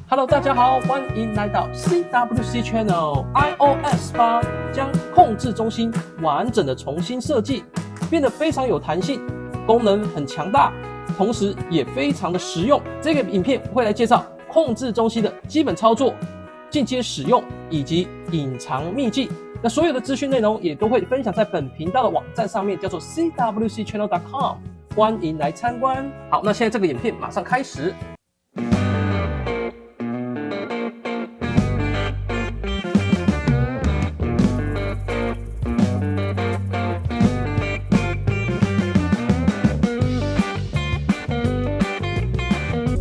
Hello， 大家好，欢迎来到 CWC Channel。iOS 8将控制中心完整的重新设计，变得非常有弹性，功能很强大，同时也非常的实用。这个影片会来介绍控制中心的基本操作、进阶使用以及隐藏秘技。那所有的资讯内容也都会分享在本频道的网站上面，叫做 cwcchannel.com， 欢迎来参观。好，那现在这个影片马上开始。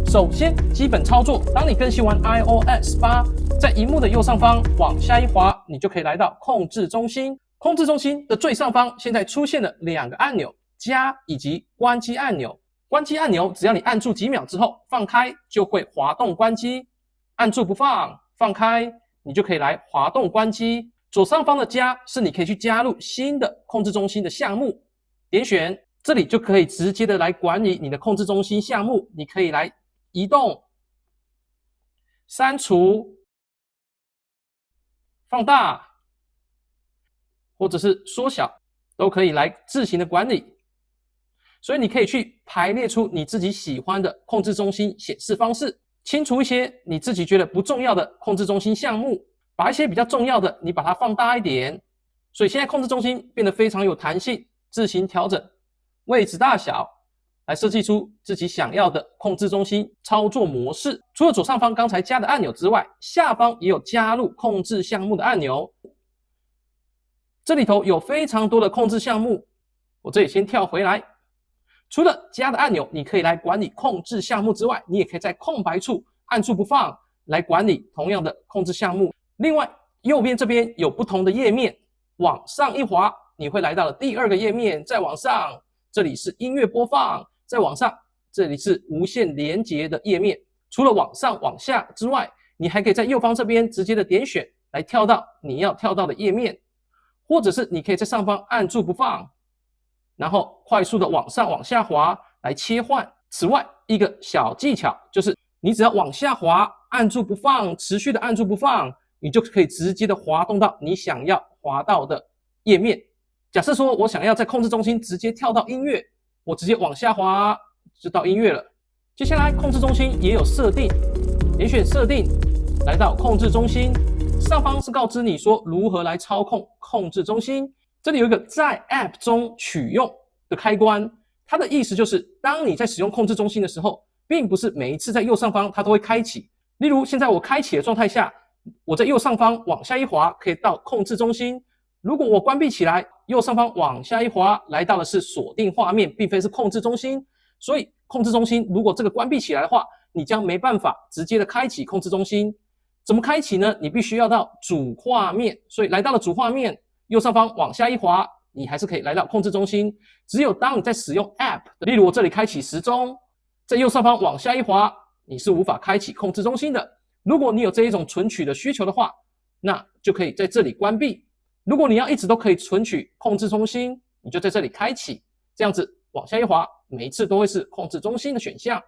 首先，基本操作，当你更新完 iOS 8，在萤幕的右上方往下一滑，你就可以来到控制中心。控制中心的最上方现在出现了两个按钮，加以及关机按钮。关机按钮只要你按住几秒之后放开，就会滑动关机；按住不放，放开，你就可以来滑动关机。左上方的加是你可以去加入新的控制中心的项目，点选这里就可以直接的来管理你的控制中心项目，你可以来移动、删除、放大，或者是缩小，都可以来自行的管理。所以你可以去排列出你自己喜欢的控制中心显示方式，清除一些你自己觉得不重要的控制中心项目，把一些比较重要的你把它放大一点。所以现在控制中心变得非常有弹性，自行调整位置大小，来设计出自己想要的控制中心操作模式。除了左上方刚才加的按钮之外，下方也有加入控制项目的按钮。这里头有非常多的控制项目，我这里先跳回来。除了加的按钮你可以来管理控制项目之外，你也可以在空白处按住不放来管理同样的控制项目。另外，右边这边有不同的页面，往上一滑，你会来到了第二个页面，再往上，这里是音乐播放，再往上，这里是无线连接的页面。除了往上往下之外，你还可以在右方这边直接的点选来跳到你要跳到的页面，或者是你可以在上方按住不放，然后快速的往上往下滑来切换。此外，一个小技巧就是你只要往下滑，按住不放，持续的按住不放，你就可以直接的滑动到你想要滑到的页面。假设说我想要在控制中心直接跳到音乐，我直接往下滑就到音乐了。接下来控制中心也有设定，点选设定，来到控制中心，上方是告知你说如何来操控控制中心。这里有一个在 App 中取用的开关，它的意思就是当你在使用控制中心的时候，并不是每一次在右上方它都会开启。例如现在我开启的状态下，我在右上方往下一滑可以到控制中心。如果我关闭起来，右上方往下一滑，来到的是锁定画面，并非是控制中心。所以控制中心如果这个关闭起来的话，你将没办法直接的开启控制中心。怎么开启呢？你必须要到主画面，所以来到了主画面，右上方往下一滑，你还是可以来到控制中心。只有当你在使用 App， 例如我这里开启时钟，在右上方往下一滑，你是无法开启控制中心的。如果你有这一种存取的需求的话，那就可以在这里关闭。如果你要一直都可以存取控制中心，你就在这里开启，这样子往下一滑，每一次都会是控制中心的选项。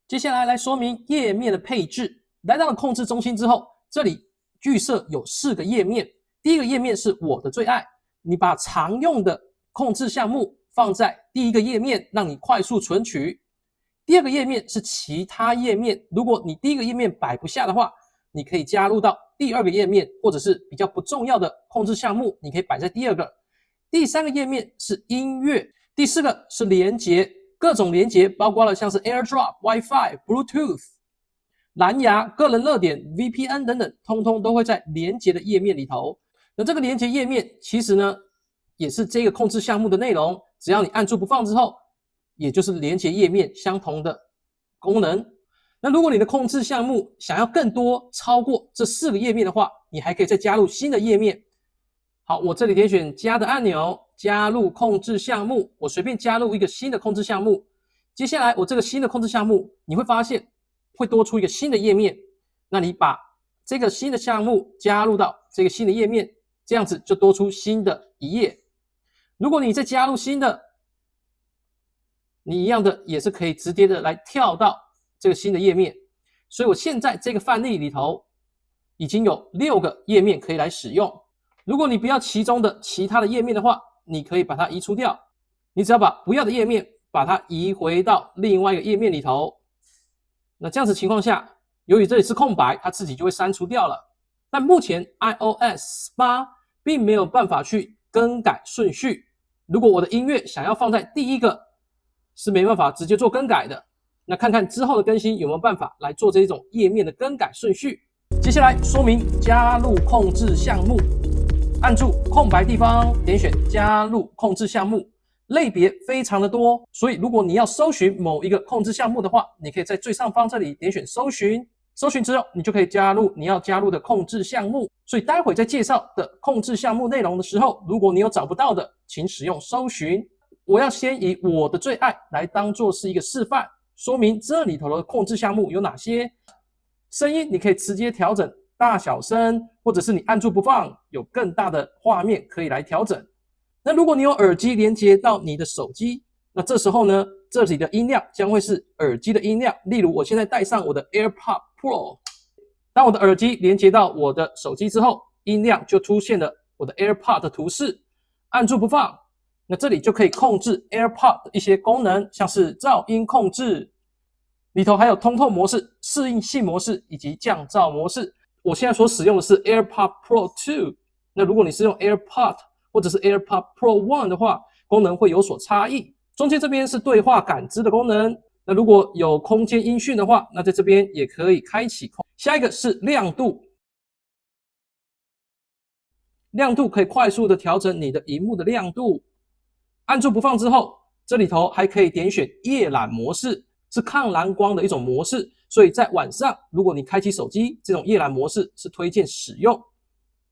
接下来说明页面的配置。来到了控制中心之后，这里预设有4个页面。第一个页面是我的最爱，你把常用的控制项目放在第一个页面，让你快速存取。第二个页面是其他页面，如果你第一个页面摆不下的话，你可以加入到第二个页面，或者是比较不重要的控制项目，你可以摆在第二个。第三个页面是音乐，第4个是连结，各种连结包括了像是 AirDrop、Wi-Fi、Bluetooth、蓝牙、个人热点、VPN 等等，通通都会在连结的页面里头。那这个连结页面其实呢，也是这个控制项目的内容，只要你按住不放之后，也就是连结页面相同的功能。那如果你的控制项目想要更多超过这4个页面的话，你还可以再加入新的页面。好，我这里点选加的按钮，加入控制项目，我随便加入一个新的控制项目。接下来我这个新的控制项目，你会发现会多出一个新的页面，那你把这个新的项目加入到这个新的页面，这样子就多出新的一页。如果你再加入新的，你一样的也是可以直接的来跳到这个新的页面。所以我现在这个范例里头已经有6个页面可以来使用。如果你不要其中的其他的页面的话，你可以把它移除掉。你只要把不要的页面把它移回到另外一个页面里头。那这样子情况下，由于这里是空白，它自己就会删除掉了。但目前 iOS 8并没有办法去更改顺序。如果我的音乐想要放在第一个，是没办法直接做更改的。那看看之后的更新有没有办法来做这种页面的更改顺序。接下来说明加入控制项目，按住空白地方，点选加入控制项目，类别非常的多，所以如果你要搜寻某一个控制项目的话，你可以在最上方这里点选搜寻，搜寻之后你就可以加入你要加入的控制项目。所以待会在介绍的控制项目内容的时候，如果你有找不到的，请使用搜寻。我要先以我的最爱来当做是一个示范，说明这里头的控制项目有哪些。声音你可以直接调整大小声，或者是你按住不放，有更大的画面可以来调整。那如果你有耳机连接到你的手机，那这时候呢，这里的音量将会是耳机的音量。例如我现在戴上我的 AirPods Pro， 当我的耳机连接到我的手机之后，音量就出现了我的 AirPods 的图示，按住不放。那这里就可以控制 AirPods 的一些功能，像是噪音控制，里头还有通透模式、适应性模式以及降噪模式。我现在所使用的是 AirPods Pro 2， 那如果你是用 AirPods 或者是 AirPods Pro 1的话，功能会有所差异。中间这边是对话感知的功能，那如果有空间音讯的话，那在这边也可以开启。下一个是亮度，亮度可以快速的调整你的萤幕的亮度。按住不放之后，这里头还可以点选夜览模式，是抗蓝光的一种模式，所以在晚上如果你开启手机，这种夜览模式是推荐使用。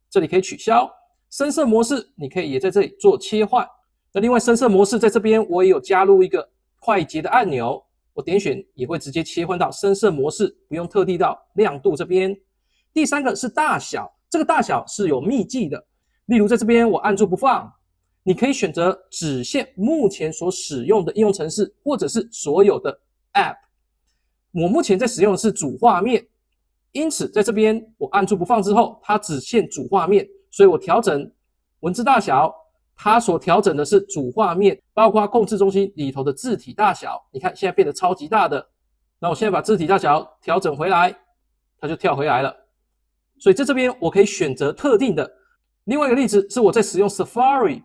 这里可以取消。深色模式你可以也在这里做切换。那另外深色模式在这边我也有加入一个快捷的按钮，我点选也会直接切换到深色模式，不用特地到亮度这边。第三个是大小，这个大小是有秘技的。例如在这边我按住不放，你可以选择只限目前所使用的应用程式，或者是所有的 App。 我目前在使用的是主画面，因此在这边我按住不放之后，它只限主画面，所以我调整文字大小，它所调整的是主画面，包括控制中心里头的字体大小。你看现在变得超级大的，那我现在把字体大小调整回来，它就跳回来了。所以在这边我可以选择特定的。另外一个例子是我在使用 Safari，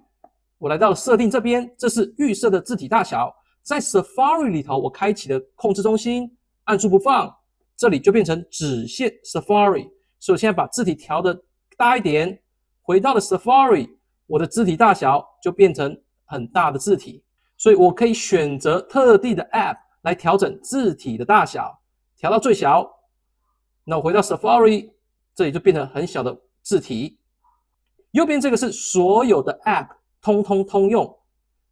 我来到了设定这边，这是预设的字体大小。在 Safari 里头我开启了控制中心，按住不放，这里就变成只限 Safari。 所以我现在把字体调的大一点，回到了 Safari， 我的字体大小就变成很大的字体。所以我可以选择特定的 App 来调整字体的大小，调到最小。那我回到 Safari， 这里就变成很小的字体。右边这个是所有的 App 通通通用，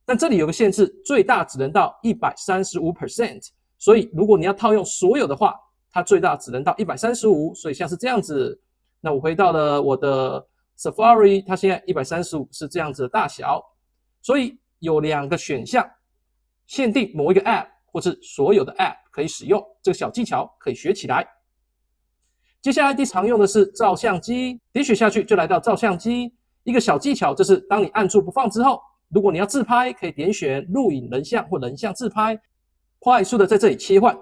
但这里有个限制，最大只能到 135%， 所以如果你要套用所有的话，它最大只能到135，所以像是这样子。那我回到了我的 Safari， 它现在135是这样子的大小。所以有2个选项，限定某一个 App 或是所有的 App 可以使用，这个小技巧可以学起来。接下来第常用的是照相机，点选下去就来到照相机。一个小技巧就是当你按住不放之后，如果你要自拍，可以点选录影人像或人像自拍，快速的在这里切换。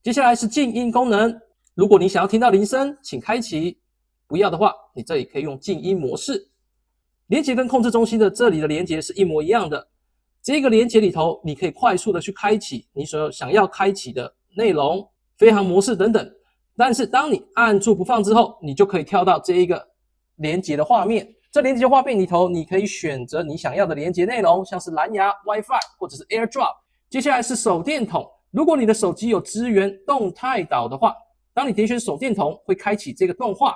接下来是静音功能，如果你想要听到铃声，请开启，不要的话，你这里可以用静音模式。连接跟控制中心的这里的连接是一模一样的，这个连接里头你可以快速的去开启你所想要开启的内容、飞行模式等等。但是当你按住不放之后，你就可以跳到这一个连接的画面。这连接画面里头，你可以选择你想要的连接内容，像是蓝牙、WiFi 或者是 AirDrop。接下来是手电筒，如果你的手机有支援动态导的话，当你点选手电筒会开启这个动画，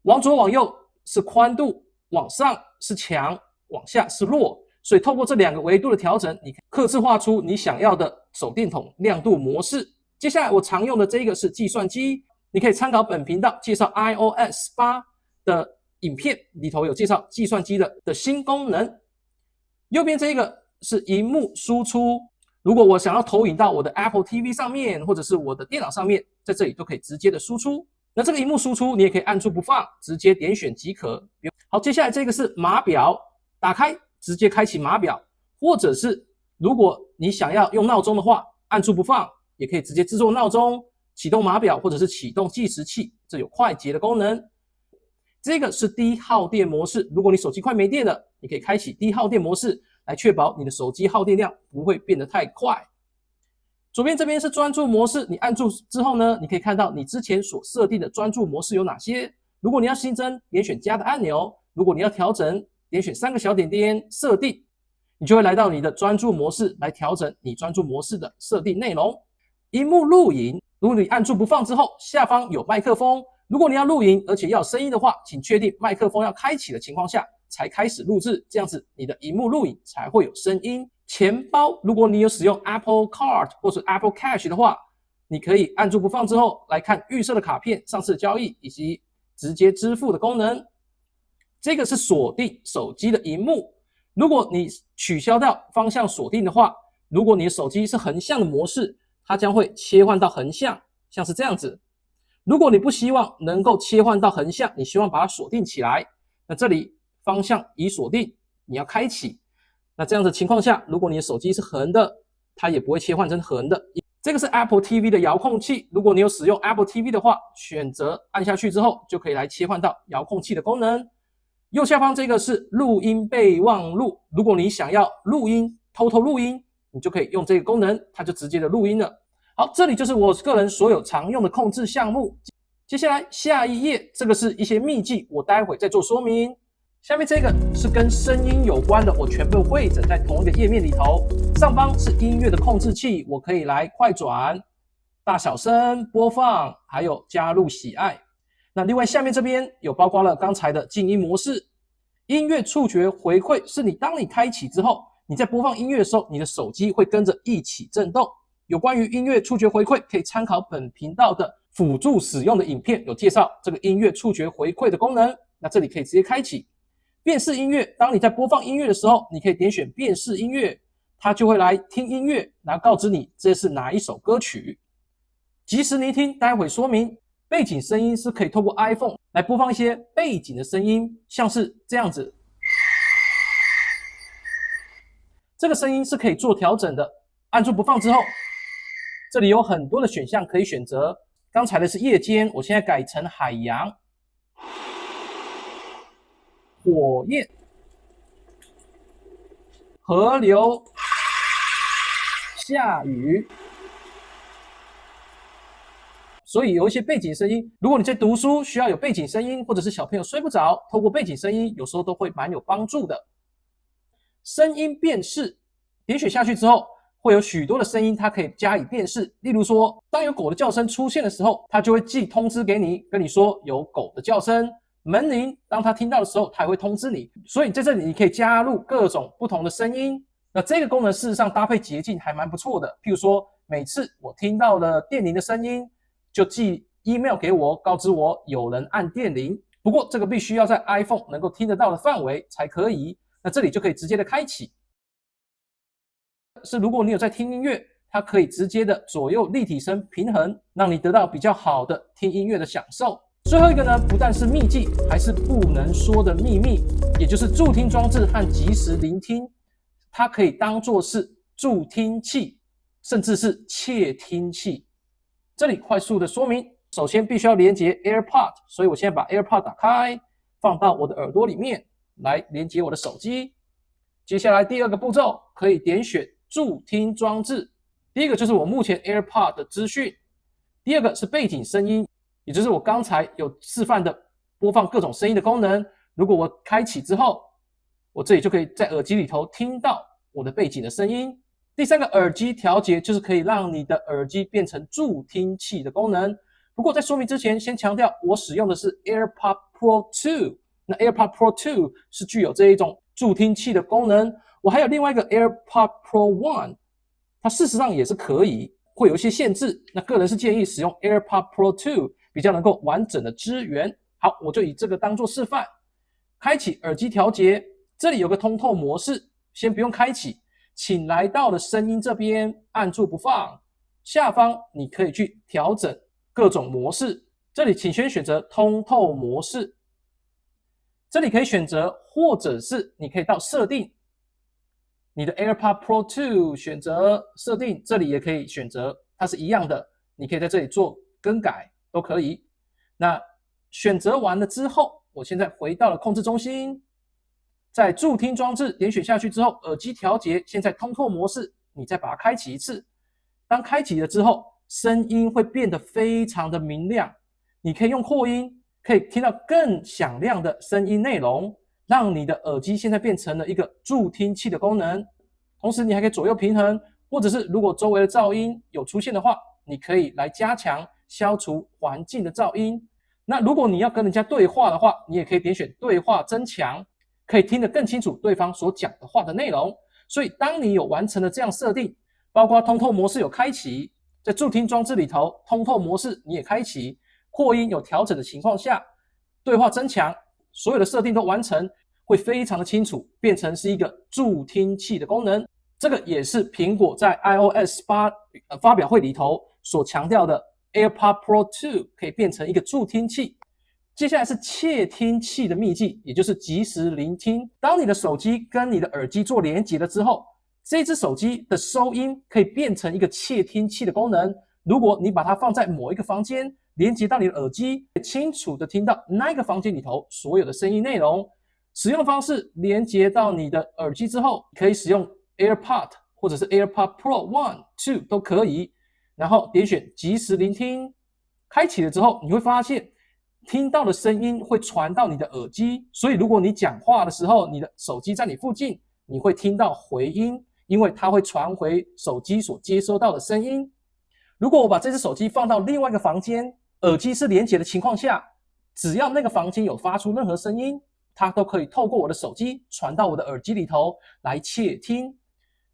往左往右是宽度，往上是强，往下是弱。所以透过这2个维度的调整，你可以客制化出你想要的手电筒亮度模式。接下来我常用的这个是计算机，你可以参考本频道介绍 iOS 8的影片，里头有介绍计算机的新功能。右边这个是萤幕输出，如果我想要投影到我的 Apple TV 上面，或者是我的电脑上面，在这里都可以直接的输出。那这个萤幕输出你也可以按住不放，直接点选即可。好，接下来这个是码表，打开直接开启码表，或者是如果你想要用闹钟的话，按住不放也可以直接制作闹钟，启动码表或者是启动计时器，这有快捷的功能。这个是低耗电模式，如果你手机快没电了，你可以开启低耗电模式，来确保你的手机耗电量不会变得太快。左边这边是专注模式，你按住之后呢，你可以看到你之前所设定的专注模式有哪些。如果你要新增，点选加的按钮；如果你要调整，点选3个小点点设定，你就会来到你的专注模式，来调整你专注模式的设定内容。萤幕录影，如果你按住不放之后，下方有麦克风。如果你要录影，而且要有声音的话，请确定麦克风要开启的情况下才开始录制，这样子你的萤幕录影才会有声音。钱包，如果你有使用 Apple Card 或是 Apple Cash 的话，你可以按住不放之后来看预设的卡片、上次的交易以及直接支付的功能。这个是锁定手机的萤幕，如果你取消掉方向锁定的话，如果你的手机是横向的模式，它将会切换到横向，像是这样子。如果你不希望能够切换到横向，你希望把它锁定起来，那这里方向已锁定，你要开启。那这样的情况下，如果你的手机是横的，它也不会切换成横的。这个是 Apple TV 的遥控器，如果你有使用 Apple TV 的话，选择按下去之后，就可以来切换到遥控器的功能。右下方这个是录音备忘录，如果你想要录音，偷偷录音，你就可以用这个功能，它就直接的录音了。好，这里就是我个人所有常用的控制项目。接下来下一页，这个是一些秘技，我待会再做说明。下面这个是跟声音有关的，我全部汇整在同一个页面里头。上方是音乐的控制器，我可以来快转、大小声、播放，还有加入喜爱。那另外下面这边有包括了刚才的静音模式。音乐触觉回馈是当你开启之后，你在播放音乐的时候，你的手机会跟着一起震动。有关于音乐触觉回馈，可以参考本频道的辅助使用的影片，有介绍这个音乐触觉回馈的功能。那这里可以直接开启辨识音乐，当你在播放音乐的时候，你可以点选辨识音乐，它就会来听音乐，然后告知你这是哪一首歌曲。即时聆听，待会说明。背景声音是可以透过 iPhone 来播放一些背景的声音，像是这样子。这个声音是可以做调整的，按住不放之后，这里有很多的选项可以选择。刚才的是夜间，我现在改成海洋、火焰、河流、下雨。所以有一些背景声音，如果你在读书需要有背景声音，或者是小朋友睡不着，透过背景声音有时候都会蛮有帮助的。声音辨识，点选下去之后，会有许多的声音，它可以加以辨识。例如说，当有狗的叫声出现的时候，它就会寄通知给你，跟你说有狗的叫声。门铃，当它听到的时候，它也会通知你。所以在这里你可以加入各种不同的声音。那这个功能事实上搭配捷径还蛮不错的。譬如说，每次我听到了电铃的声音，就寄 email 给我，告知我有人按电铃。不过这个必须要在 iPhone 能够听得到的范围才可以。那这里就可以直接的开启。是如果你有在听音乐，它可以直接的左右立体声平衡，让你得到比较好的听音乐的享受。最后一个呢，不但是秘技，还是不能说的秘密，也就是助听装置和即时聆听，它可以当作是助听器，甚至是窃听器。这里快速的说明，首先必须要连接 AirPod， 所以我现在把 AirPod 打开，放到我的耳朵里面来连接我的手机。接下来第二个步骤，可以点选助听装置。第一个就是我目前 AirPod 的资讯，第二个是背景声音，也就是我刚才有示范的播放各种声音的功能。如果我开启之后，我这里就可以在耳机里头听到我的背景的声音。第三个耳机调节，就是可以让你的耳机变成助听器的功能。不过在说明之前，先强调我使用的是 AirPod Pro 2， 那 AirPod Pro 2是具有这一种助听器的功能。我还有另外一个 AirPod Pro 1， 它事实上也是可以，会有一些限制。那个人是建议使用 AirPod Pro 2， 比较能够完整的支援。好，我就以这个当做示范。开启耳机调节，这里有个通透模式，先不用开启，请来到了声音这边，按住不放。下方你可以去调整各种模式，这里请先选择通透模式，这里可以选择，或者是你可以到设定，你的 AirPods Pro 2选择设定，这里也可以选择，它是一样的，你可以在这里做更改都可以。那选择完了之后，我现在回到了控制中心，在助听装置点选下去之后，耳机调节现在通透模式，你再把它开启一次。当开启了之后，声音会变得非常的明亮，你可以用扩音，可以听到更响亮的声音内容，让你的耳机现在变成了一个助听器的功能。同时你还可以左右平衡，或者是如果周围的噪音有出现的话，你可以来加强消除环境的噪音。那如果你要跟人家对话的话，你也可以点选对话增强，可以听得更清楚对方所讲的话的内容。所以当你有完成了这样设定，包括通透模式有开启，在助听装置里头通透模式你也开启，扩音有调整的情况下，对话增强，所有的设定都完成，会非常的清楚，变成是一个助听器的功能。这个也是苹果在 iOS 8发表会里头所强调的 AirPods Pro 2可以变成一个助听器。接下来是窃听器的秘技，也就是即时聆听。当你的手机跟你的耳机做连接了之后，这只手机的收音可以变成一个窃听器的功能。如果你把它放在某一个房间，连接到你的耳机，清楚的听到那个房间里头所有的声音内容。使用的方式，连接到你的耳机之后，可以使用 AirPods 或者是 AirPods Pro 1、2都可以。然后点选即时聆听，开启了之后，你会发现听到的声音会传到你的耳机，所以如果你讲话的时候，你的手机在你附近，你会听到回音，因为它会传回手机所接收到的声音。如果我把这只手机放到另外一个房间，耳机是连接的情况下，只要那个房间有发出任何声音，它都可以透过我的手机传到我的耳机里头来窃听。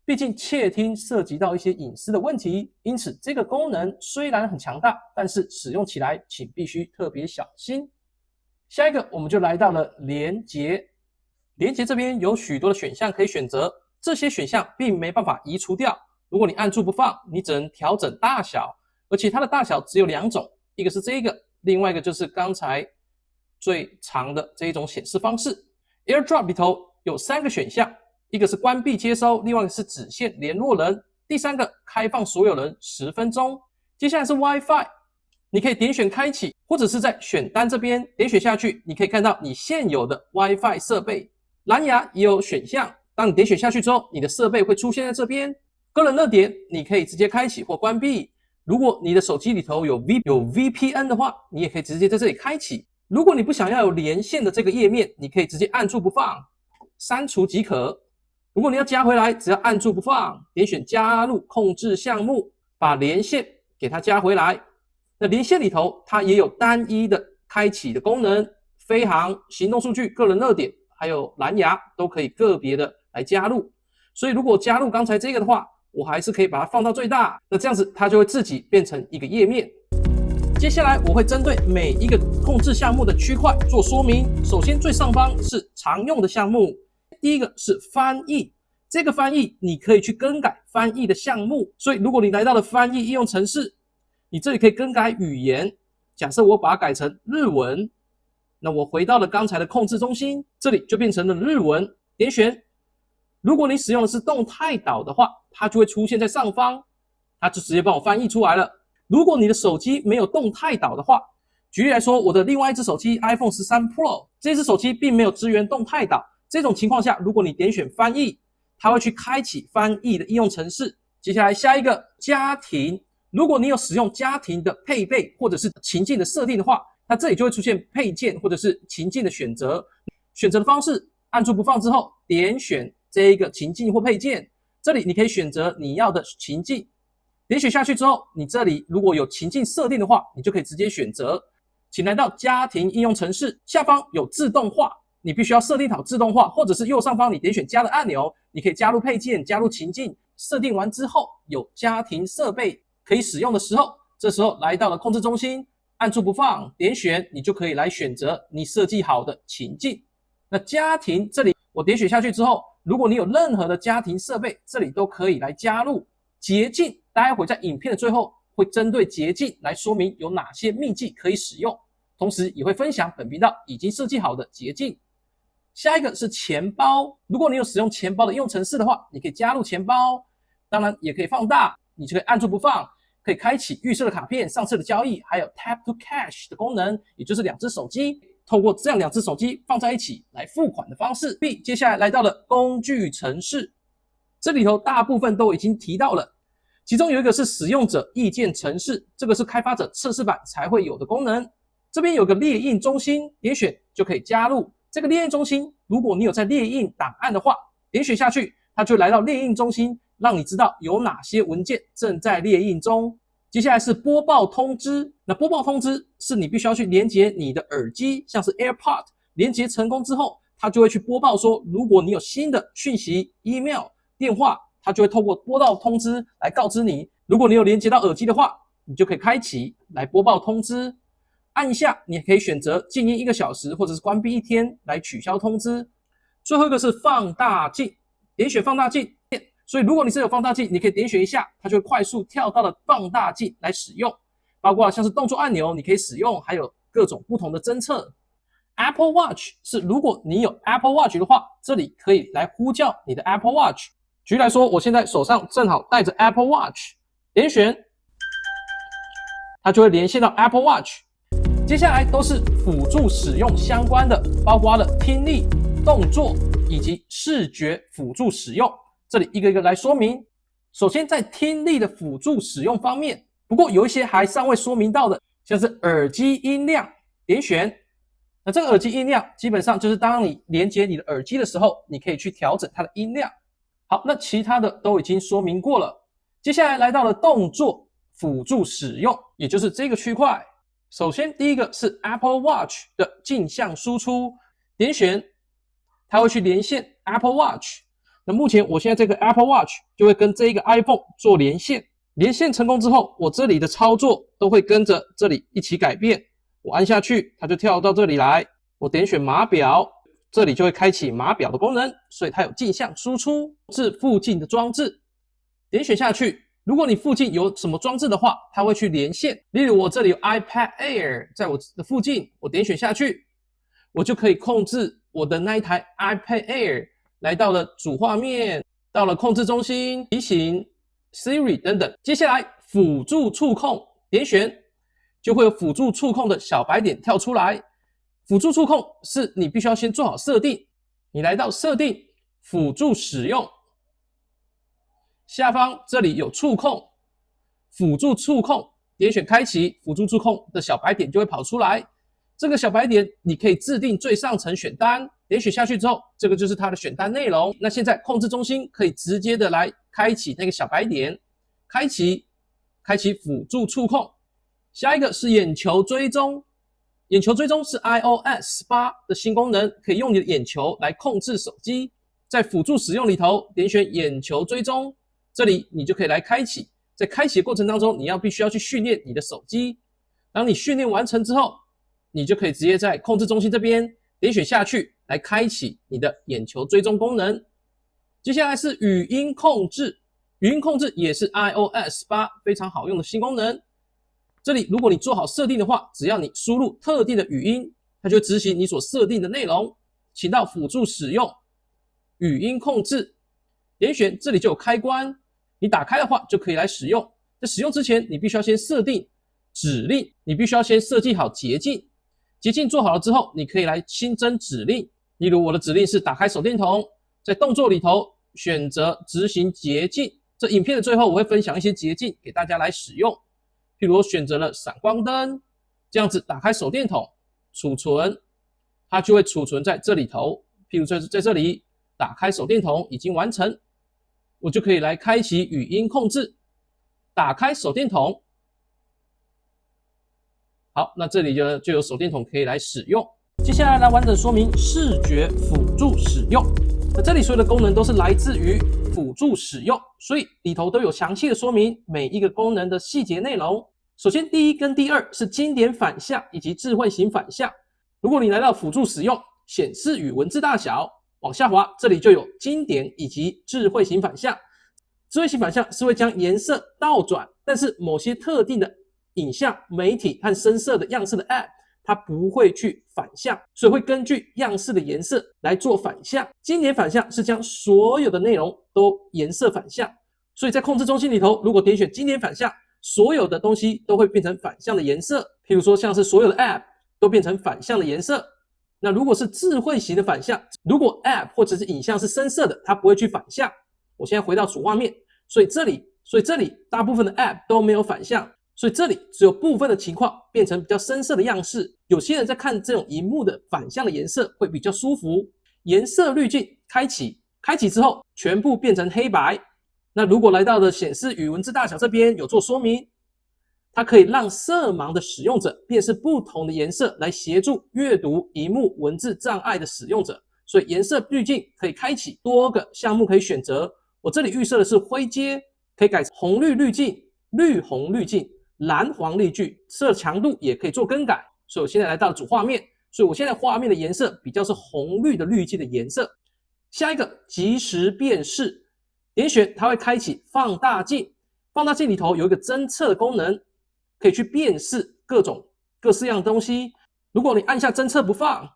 毕竟窃听涉及到一些隐私的问题，因此这个功能虽然很强大，但是使用起来请必须特别小心。下一个我们就来到了连接。连接这边有许多的选项可以选择，这些选项并没办法移除掉。如果你按住不放，你只能调整大小，而且它的大小只有两种，一个是这个，另外一个就是刚才最长的这一种显示方式。AirDrop 里头有3个选项，一个是关闭接收，另外一个是只限联络人，第3个开放所有人10分钟。接下来是 WiFi， 你可以点选开启，或者是在选单这边点选下去，你可以看到你现有的 WiFi 设备。蓝牙也有选项，当你点选下去之后，你的设备会出现在这边。个人热点你可以直接开启或关闭。如果你的手机里头有 VPN 的话，你也可以直接在这里开启。如果你不想要有连线的这个页面，你可以直接按住不放，删除即可。如果你要加回来，只要按住不放，点选加入控制项目，把连线给它加回来。那连线里头它也有单一的开启的功能，飞航、行动数据、个人热点还有蓝牙都可以个别的来加入。所以如果加入刚才这个的话，我还是可以把它放到最大，那这样子它就会自己变成一个页面。接下来我会针对每一个控制项目的区块做说明。首先最上方是常用的项目，第一个是翻译，这个翻译你可以去更改翻译的项目。所以如果你来到了翻译应用程式，你这里可以更改语言，假设我把它改成日文，那我回到了刚才的控制中心，这里就变成了日文，点选。如果你使用的是动态岛的话，它就会出现在上方，它就直接帮我翻译出来了。如果你的手机没有动态岛的话，举例来说，我的另外一只手机 iPhone 13 Pro， 这只手机并没有支援动态岛，这种情况下，如果你点选翻译，它会去开启翻译的应用程式。接下来下一个家庭，如果你有使用家庭的配备或者是情境的设定的话，它这里就会出现配件或者是情境的选择。选择的方式，按住不放之后，点选这一个情境或配件，这里你可以选择你要的情境。点选下去之后，你这里如果有情境设定的话，你就可以直接选择。请来到家庭应用程式，下方有自动化，你必须要设定好自动化，或者是右上方你点选加的按钮，你可以加入配件、加入情境。设定完之后，有家庭设备可以使用的时候，这时候来到了控制中心，按住不放，点选，你就可以来选择你设计好的情境。那家庭这里我点选下去之后，如果你有任何的家庭设备，这里都可以来加入。捷径待会在影片的最后会针对捷径来说明有哪些秘技可以使用，同时也会分享本频道已经设计好的捷径。下一个是钱包，如果你有使用钱包的应用程式的话，你可以加入钱包，当然也可以放大，你就可以按住不放，可以开启预设的卡片、上次的交易，还有 Tap to Cash 的功能，也就是2只手机透过这样2只手机放在一起来付款的方式。接下来来到了工具程式，这里头大部分都已经提到了，其中有一个是使用者意见程式，这个是开发者测试版才会有的功能。这边有个列印中心，点选就可以加入这个列印中心。如果你有在列印档案的话，点选下去，它就来到列印中心，让你知道有哪些文件正在列印中。接下来是播报通知，那播报通知是你必须要去连接你的耳机，像是 AirPod， 连接成功之后，它就会去播报说，如果你有新的讯息、email、电话，它就会透过播报通知来告知你。如果你有连接到耳机的话，你就可以开启来播报通知。按一下，你可以选择静音1个小时，或者是关闭1天来取消通知。最后一个是放大镜，点选放大镜。所以如果你是有放大镜，你可以点选一下，它就会快速跳到了放大镜来使用，包括像是动作按钮你可以使用，还有各种不同的侦测。Apple Watch 是如果你有 Apple Watch 的话，这里可以来呼叫你的 Apple Watch。举例来说，我现在手上正好带着 Apple Watch， 点选，它就会连线到 Apple Watch。接下来都是辅助使用相关的，包括了听力、动作以及视觉辅助使用。这里一个一个来说明。首先在听力的辅助使用方面，不过有一些还尚未说明到的，像是耳机音量，点选。那这个耳机音量基本上就是当你连接你的耳机的时候，你可以去调整它的音量。好，那其他的都已经说明过了。接下来来到了动作辅助使用，也就是这个区块。首先第一个是 Apple Watch 的镜像输出，点选，它会去连线 Apple Watch。那目前我现在这个 Apple Watch 就会跟这一个 iPhone 做连线，连线成功之后，我这里的操作都会跟着这里一起改变。我按下去，它就跳到这里来，我点选码表，这里就会开启码表的功能，所以它有镜像输出至附近的装置。点选下去，如果你附近有什么装置的话，它会去连线。例如我这里有 iPad Air 在我的附近，我点选下去，我就可以控制我的那一台 iPad Air。来到了主画面，到了控制中心、提醒、Siri 等等。接下来辅助触控，点选就会有辅助触控的小白点跳出来。辅助触控是你必须要先做好设定。你来到设定、辅助使用，下方这里有触控、辅助触控，点选开启辅助触控的小白点就会跑出来。这个小白点你可以制定最上层选单。点选下去之后，这个就是它的选单内容。那现在控制中心可以直接的来开启那个小白点，开启辅助触控。下一个是眼球追踪，眼球追踪是 iOS 8的新功能，可以用你的眼球来控制手机。在辅助使用里头，点选眼球追踪，这里你就可以来开启。在开启的过程当中，你必须要去训练你的手机。当你训练完成之后，你就可以直接在控制中心这边点选下去。来开启你的眼球追踪功能。接下来是语音控制，语音控制也是 iOS 8非常好用的新功能。这里如果你做好设定的话，只要你输入特定的语音，它就执行你所设定的内容。请到辅助使用语音控制，点选这里就有开关，你打开的话就可以来使用。在使用之前，你必须要先设定指令，你必须要先设计好捷径。捷径做好了之后，你可以来新增指令。例如我的指令是打开手电筒，在动作里头选择执行捷径。这影片的最后我会分享一些捷径给大家来使用。譬如我选择了闪光灯，这样子打开手电筒，储存，它就会储存在这里头。譬如在这里打开手电筒已经完成，我就可以来开启语音控制，打开手电筒。好，那这里就有手电筒可以来使用。接下来来完整说明视觉辅助使用。那这里所有的功能都是来自于辅助使用，所以里头都有详细的说明每一个功能的细节内容。首先第1跟第2是经典反向以及智慧型反向。如果你来到辅助使用，显示与文字大小，往下滑，这里就有经典以及智慧型反向。智慧型反向是会将颜色倒转，但是某些特定的影像、媒体和深色的样式的 App， 它不会去反向，所以会根据样式的颜色来做反向。经典反向是将所有的内容都颜色反向，所以在控制中心里头，如果点选经典反向，所有的东西都会变成反向的颜色。譬如说，像是所有的 App 都变成反向的颜色。那如果是智慧型的反向，如果 App 或者是影像是深色的，它不会去反向。我现在回到主画面，所以这里大部分的 App 都没有反向，所以这里只有部分的情况变成比较深色的样式。有些人在看这种荧幕的反向的颜色会比较舒服。颜色滤镜开启之后，全部变成黑白。那如果来到了显示与文字大小这边有做说明，它可以让色盲的使用者辨识不同的颜色，来协助阅读萤幕文字障碍的使用者。所以颜色滤镜可以开启，多个项目可以选择。我这里预设的是灰阶，可以改成红绿滤镜、绿红滤镜、蓝黄滤镜，色强度也可以做更改。所以我现在来到了主画面，所以我现在画面的颜色比较是红绿的滤镜的颜色。下一个即时辨识，点选它会开启放大镜，放大镜里头有一个侦测的功能，可以去辨识各式样的东西。如果你按下侦测不放，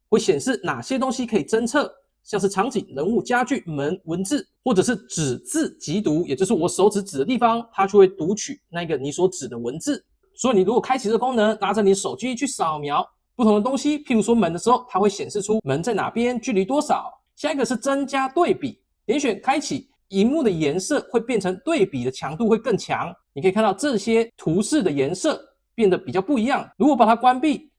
会显示哪些东西可以侦测，像是场景、人物、家具、门、文字，或者是指字即读，也就是我手指指的地方，它就会读取那个你所指的文字。所以你如果开启这个功能，拿着你的手机去扫描不同的东西，譬如说门的时候，它会显示出门在哪边，距离多少。下一个是增加对比，点选开启，萤幕的颜色会变成对比的强度会更强。你可以看到这些图示的颜色变得比较不一样。如果把它关闭，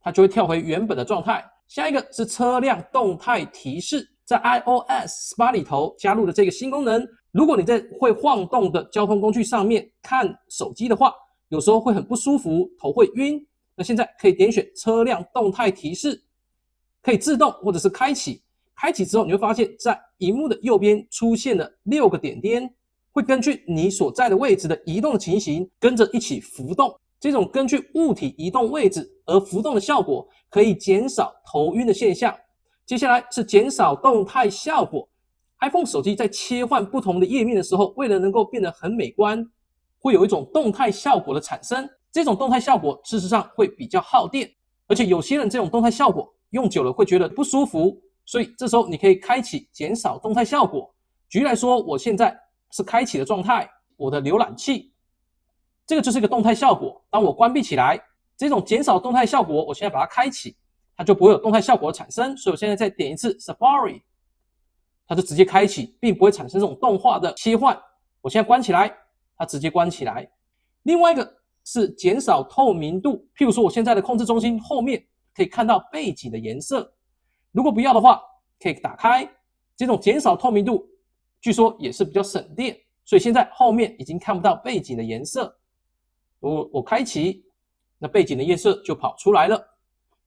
它就会跳回原本的状态。下一个是车辆动态提示，在 iOS 18里头加入了这个新功能。如果你在会晃动的交通工具上面看手机的话，有时候会很不舒服，头会晕。那现在可以点选车辆动态提示，可以自动或者是开启。开启之后，你会发现在萤幕的右边出现了6个点点，会根据你所在的位置的移动的情形，跟着一起浮动。这种根据物体移动位置而浮动的效果，可以减少头晕的现象。接下来是减少动态效果。iPhone 手机在切换不同的页面的时候，为了能够变得很美观，会有一种动态效果的产生。这种动态效果事实上会比较耗电，而且有些人这种动态效果用久了会觉得不舒服，所以这时候你可以开启减少动态效果。举例来说，我现在是开启的状态，我的浏览器，这个就是一个动态效果。当我关闭起来，这种减少动态效果，我现在把它开启，它就不会有动态效果的产生。所以我现在再点一次 Safari， 它就直接开启，并不会产生这种动画的切换。我现在关起来，它直接关起来。另外一个是减少透明度，譬如说我现在的控制中心后面可以看到背景的颜色，如果不要的话，可以打开。这种减少透明度，据说也是比较省电，所以现在后面已经看不到背景的颜色。我开启，那背景的颜色就跑出来了。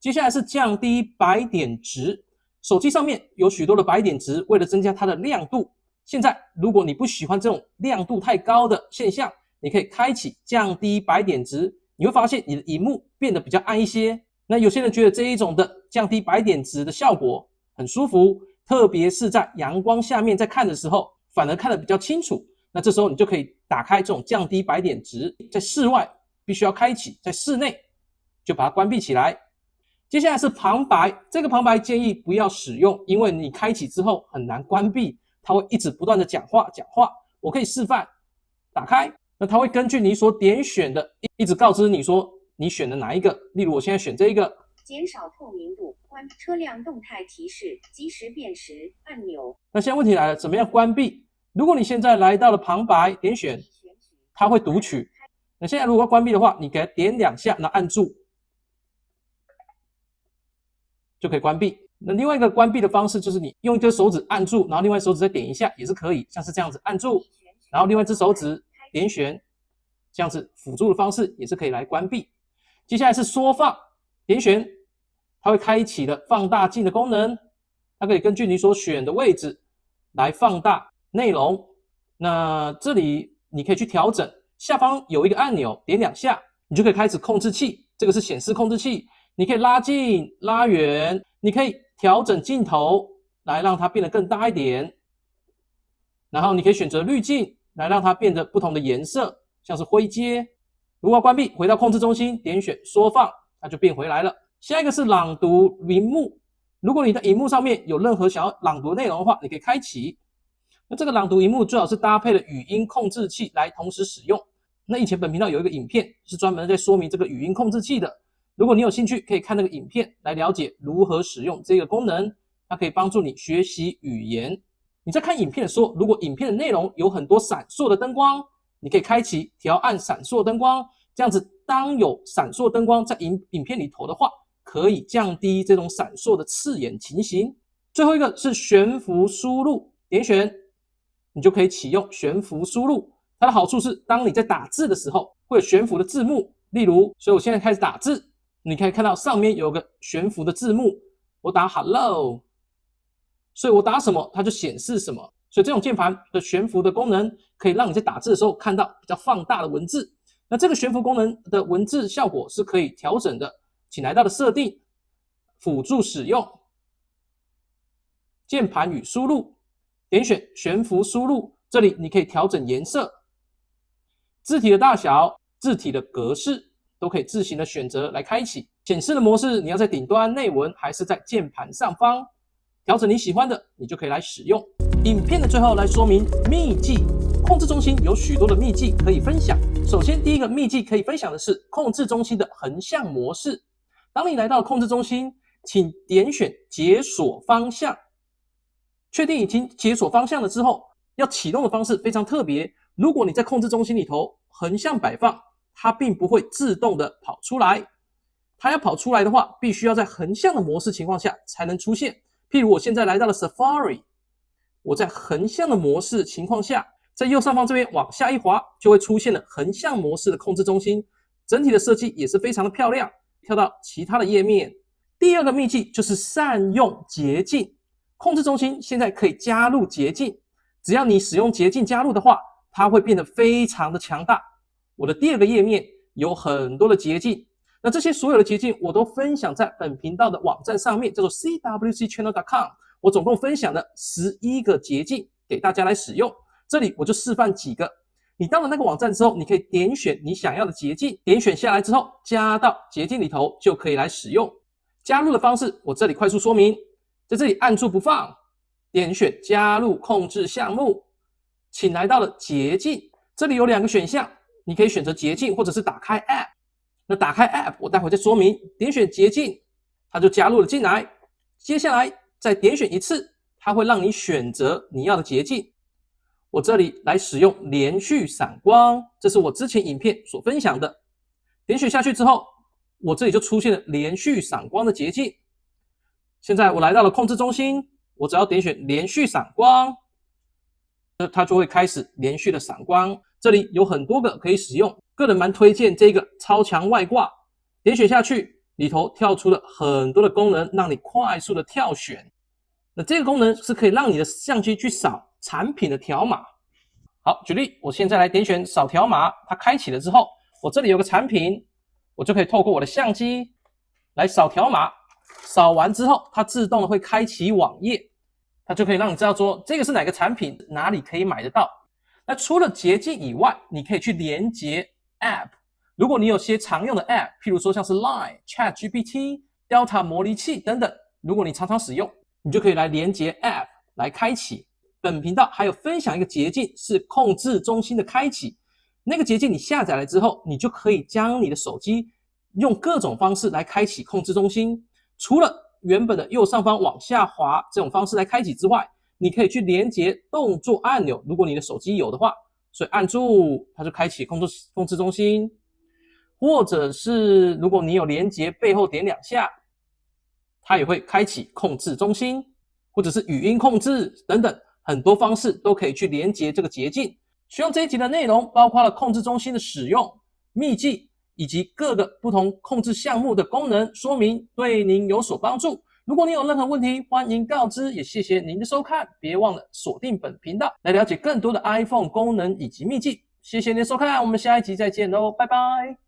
接下来是降低白点值，手机上面有许多的白点值，为了增加它的亮度。现在如果你不喜欢这种亮度太高的现象，你可以开启降低白点值，你会发现你的萤幕变得比较暗一些。那有些人觉得这一种的降低白点值的效果很舒服，特别是在阳光下面在看的时候，反而看得比较清楚。那这时候你就可以打开这种降低白点值，在室外必须要开启，在室内就把它关闭起来。接下来是旁白，这个旁白建议不要使用，因为你开启之后很难关闭，它会一直不断的讲话。我可以示范，打开，那它会根据你所点选的一直告知你说你选的哪一个。例如我现在选这一个，减少透明度，关车辆动态提示，即时辨识按钮。那现在问题来了，怎么样关闭？如果你现在来到了旁白，点选，它会读取。那现在如果要关闭的话，你给它点2下，然后按住，就可以关闭。那另外一个关闭的方式就是你用一只手指按住，然后另外手指再点一下也是可以，像是这样子按住，然后另外一只手指点选，这样子辅助的方式也是可以来关闭。接下来是缩放，点选，它会开启的放大镜的功能，它可以根据你所选的位置来放大内容。那这里你可以去调整，下方有一个按钮，点2下，你就可以开始控制器，这个是显示控制器，你可以拉近、拉远，你可以调整镜头来让它变得更大一点，然后你可以选择滤镜，来让它变得不同的颜色，像是灰阶。如果要关闭，回到控制中心，点选缩放，它就变回来了。下一个是朗读荧幕，如果你的荧幕上面有任何想要朗读内容的话，你可以开启。那这个朗读荧幕最好是搭配了语音控制器来同时使用。那以前本频道有一个影片是专门在说明这个语音控制器的，如果你有兴趣，可以看那个影片来了解如何使用这个功能，它可以帮助你学习语言。你在看影片的时候，如果影片的内容有很多闪烁的灯光，你可以开启调暗闪烁灯光，这样子当有闪烁灯光在影片里头的话，可以降低这种闪烁的刺眼情形。最后一个是悬浮输入，点选你就可以启用悬浮输入。它的好处是当你在打字的时候会有悬浮的字幕，例如所以我现在开始打字，你可以看到上面有个悬浮的字幕，我打 hello， 所以我打什么它就显示什么。所以这种键盘的悬浮的功能可以让你在打字的时候看到比较放大的文字。那这个悬浮功能的文字效果是可以调整的，请来到的设定，辅助使用，键盘与输入，点选悬浮输入，这里你可以调整颜色、字体的大小、字体的格式，都可以自行的选择来开启。显示的模式你要在顶端内文还是在键盘上方，调整你喜欢的，你就可以来使用。影片的最后来说明秘技，控制中心有许多的秘技可以分享。首先第一个秘技可以分享的是控制中心的横向模式。当你来到控制中心，请点选解锁方向，确定已经解锁方向了之后，要启动的方式非常特别。如果你在控制中心里头横向摆放，它并不会自动的跑出来，它要跑出来的话，必须要在横向的模式情况下才能出现。譬如我现在来到了 Safari， 我在横向的模式情况下，在右上方这边往下一滑，就会出现了横向模式的控制中心，整体的设计也是非常的漂亮。跳到其他的页面，第二个秘技就是善用捷径。控制中心现在可以加入捷径，只要你使用捷径加入的话，它会变得非常的强大。我的第二个页面有很多的捷径，那这些所有的捷径我都分享在本频道的网站上面，叫做 cwcchannel.com。 我总共分享了11个捷径给大家来使用，这里我就示范几个。你到了那个网站之后，你可以点选你想要的捷径，点选下来之后加到捷径里头就可以来使用。加入的方式我这里快速说明，在这里按住不放，点选加入控制项目，请来到了捷径，这里有2个选项，你可以选择捷径或者是打开 App。 那打开 App 我待会再说明，点选捷径它就加入了进来，接下来再点选一次，它会让你选择你要的捷径。我这里来使用连续闪光，这是我之前影片所分享的。点选下去之后，我这里就出现了连续闪光的捷径。现在我来到了控制中心，我只要点选连续闪光，它就会开始连续的闪光。这里有很多个可以使用，个人蛮推荐这个超强外挂。点选下去，里头跳出了很多的功能，让你快速的跳选。那这个功能是可以让你的相机去扫产品的条码。好，举例，我现在来点选扫条码，它开启了之后，我这里有个产品，我就可以透过我的相机来扫条码。扫完之后，它自动的会开启网页，它就可以让你知道说这个是哪个产品，哪里可以买得到。那除了捷径以外，你可以去连接 App。如果你有些常用的 App， 譬如说像是 Line、ChatGPT、Delta 模拟器等等，如果你常常使用，你就可以来连接 App 来开启。本频道还有分享一个捷径是控制中心的开启，那个捷径你下载了之后，你就可以将你的手机用各种方式来开启控制中心。除了原本的右上方往下滑这种方式来开启之外，你可以去连接动作按钮，如果你的手机有的话，所以按住它就开启控制中心。或者是如果你有连接背后点2下，它也会开启控制中心，或者是语音控制等等，很多方式都可以去连接这个捷径。希望这一集的内容包括了控制中心的使用、秘技以及各个不同控制项目的功能说明，对您有所帮助。如果你有任何问题，欢迎告知，也谢谢您的收看，别忘了锁定本频道来了解更多的 iPhone 功能以及秘技。谢谢您的收看，我们下一集再见喽，拜拜。